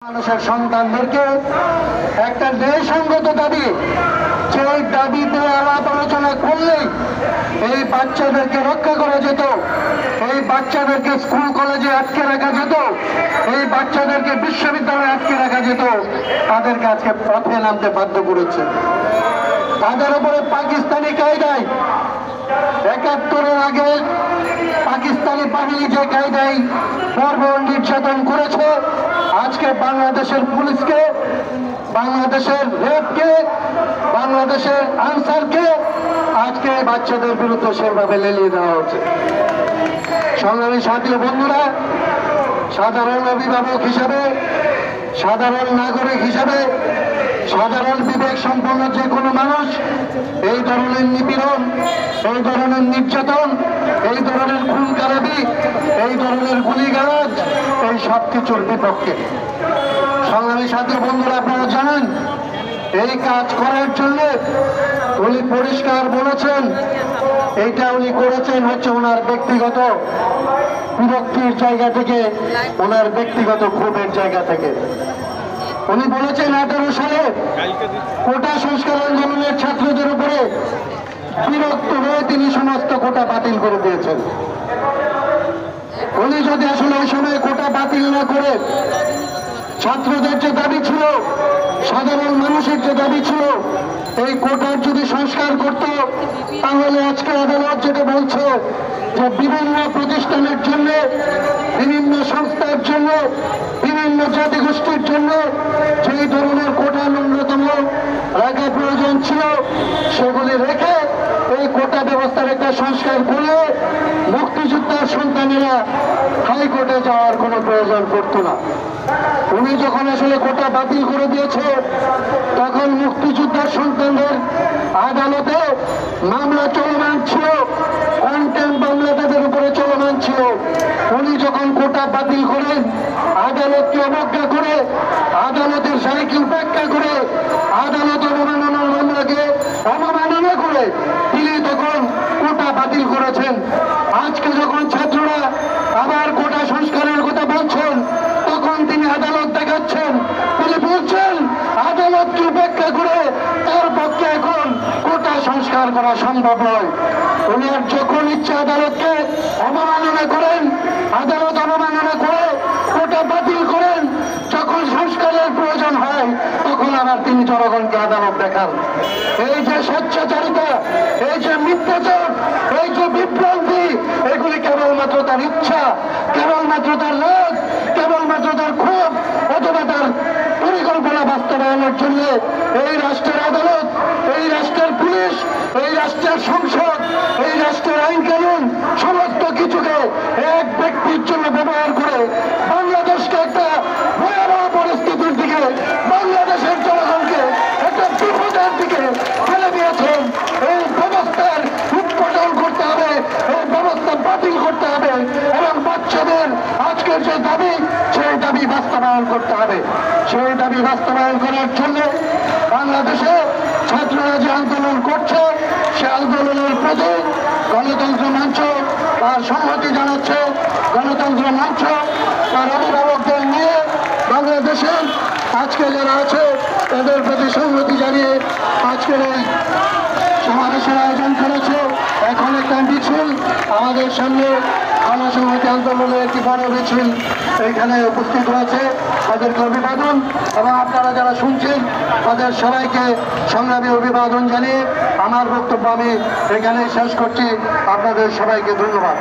মানুষের সন্তানদেরকে একটা ন্যায়সঙ্গত দাবি, যে দাবিতে আলাপ আলোচনা করলেই এই বাচ্চাদেরকে রক্ষা করা যেত, এই বাচ্চাদেরকে স্কুল কলেজে আটকে রাখা যেত, এই বাচ্চাদেরকে বিশ্ববিদ্যালয়ে আটকে রাখা যেত, তাদেরকে আজকে পথে নামতে বাধ্য করেছে। তাদের উপরে পাকিস্তানি কায়দায় ৭১-এর আগে পাকিস্তানি বাহিনী যে কায়দায় বর্বর নির্যাতন করেছে, আজকে বাংলাদেশের পুলিশকে, বাংলাদেশের র্যাবকে, বাংলাদেশের আনসারকে আজকে বাচ্চাদের বিরুদ্ধে সেভাবে লেলিয়ে দেওয়া হচ্ছে। সংগ্রামী সাথী বন্ধুরা, সাধারণ অভিভাবক হিসাবে, সাধারণ নাগরিক হিসাবে, সাধারণ বিবেক সম্পন্ন যে কোনো মানুষ এই ধরনের নিপীড়ন, এই ধরনের নির্যাতন, এই ধরনের খুন খারাপি, এই ধরনের গুলিগালাজ, এই সব কিছুর বিপক্ষে। সংগ্রামী সাথী বন্ধুরা, আপনারা জানেন এই কাজ করার জন্য উনি পরিষ্কার বলেছেন, এইটা উনি করেছেন হচ্ছে ওনার ব্যক্তিগত বিরক্তির জায়গা থেকে, ওনার ব্যক্তিগত ক্ষোভের জায়গা থেকে। উনি বলেছেন ১৮ সালে কোটা সংস্কার আন্দোলনের ছাত্রদের উপরে বিরক্ত হয়ে তিনি সমস্ত কোটা বাতিল করে দিয়েছেন। উনি যদি আসলে ওই সময় কোটা বাতিল না করে ছাত্রদের যে দাবি ছিল, সাধারণ মানুষের যে দাবি ছিল, এই কোটার যদি সংস্কার করত, তাহলে আজকে আদালত যেটা বলছে যে বিভিন্ন প্রতিষ্ঠানের জন্য, বিভিন্ন সংস্থার জন্য, বিভিন্ন জাতিগোষ্ঠীর জন্য যেই ধরনের কোটা ন্যূনতম রাখা প্রয়োজন ছিল, সেগুলি রেখে এই কোটা ব্যবস্থার একটা সংস্কার করে মুক্তিযোদ্ধার সন্তানেরা হাইকোর্টে যাওয়ার কোনো প্রয়োজন পড়তো না। উনি যখন আসলে কোটা বাতিল করে দিয়েছে, তখন মুক্তিযোদ্ধার সন্তানদের আদালতে মামলা চলমান ছিল, কন্টেম্প মামলা তাদের উপরে চলমান ছিল। উনি যখন কোটা বাতিল করেন, আদালতকে অবজ্ঞা করে, আদালতের সাইকেল উপেক্ষা করে, আদালতের অবমাননার মামলাকে অবমাননা করে তিনি তখন কোটা বাতিল করেছেন। আজকে যখন ছাত্ররা আবার কোটা সংস্কারের কথা বলছেন, তখন তিনি আদালত দেখাচ্ছেন, তিনি বলছেন আদালতকে উপেক্ষা করে তার পক্ষে এখন কোটা সংস্কার করা সম্ভব নয়। উনি যখন ইচ্ছে আদালতকে অবমাননা করেন, আদালত অবমাননা করে কোটা বাতিল করেন, যখন সংস্কারের প্রয়োজন হয় তখন আবার তিনি জনগণকে আদালত দেখান। এই যে স্বেচ্ছাচারিতা, এই যে মিথ্যাচার, এই যে বিভ্রান্তি, এগুলি কেবলমাত্র তার ইচ্ছা, কেবলমাত্র তার রাগ, কেবলমাত্র তার ক্ষোভ অথবা তার পরিকল্পনা বাস্তবায়নের জন্য এই রাষ্ট্রের আদালত, এই রাষ্ট্রের পুলিশ, এই রাষ্ট্রের সংসদ, এই রাষ্ট্রের আইন কানুন সমস্ত কিছুকে এক ব্যক্তির জন্য ব্যবহার করে বাংলাদেশকে একটা ভয়াবহ পরিস্থিতির দিকে, বাংলাদেশের জনগণকে একটা বিপদের দিকে ফেলে দিয়েছেন। এই ব্যবস্থার উৎপাদন করতে হবে, এই ব্যবস্থা বাতিল করতে হবে এবং বাচ্চাদের আজকের যে দাবি, সেই দাবি বাস্তবায়ন করতে হবে। সেই দাবি বাস্তবায়ন করার জন্য বাংলাদেশে ছাত্ররা যে আন্দোলন করছে, সে আন্দোলনের প্রতি গণতন্ত্র মঞ্চ তার সংহতি জানাচ্ছে। গণতন্ত্র মঞ্চ তার অভিভাবকদের নিয়ে বাংলাদেশে আজকে যারা আছে তাদের প্রতি সংহতি জানিয়ে আজকের এই সমাবেশের আয়োজন করেছে। এখন একটা মিছিল আমাদের সামনে, গণসংহতি আন্দোলনের একটি বড় মিছিল এখানে উপস্থিত হয়েছে, তাদেরকে অভিবাদন এবং আপনারা যারা শুনছেন তাদের সবাইকে সংগ্রামী অভিবাদন জানিয়ে আমার বক্তব্য আমি এখানে শেষ করছি। আপনাদের সবাইকে ধন্যবাদ।